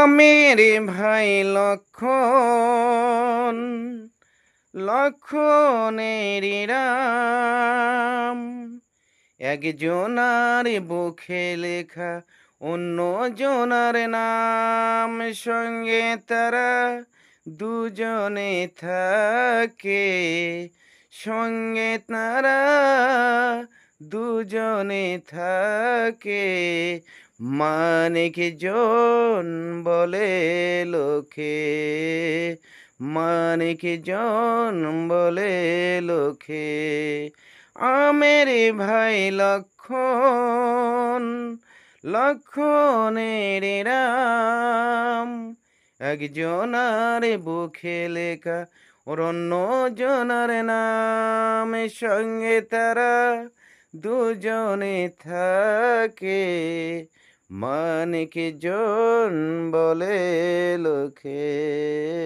মেরে ভাই লক্ষণ, লক্ষণেরই রাম। একজনার বুকে লেখা অন্য জনার নাম, সঙ্গে তারা দুজনে থাকে, সঙ্গে তারা দুজনে থাকে। মানিক জন বলে লোকে, মানিক জন বলে লোকে। আমের ভাই লক্ষণ, লক্ষণের রাম। একজনার বুকে লেখা ওর অন্য জনার নাম, সঙ্গে তারা দুজনে থাকে, মানিক জন বলে লোকে।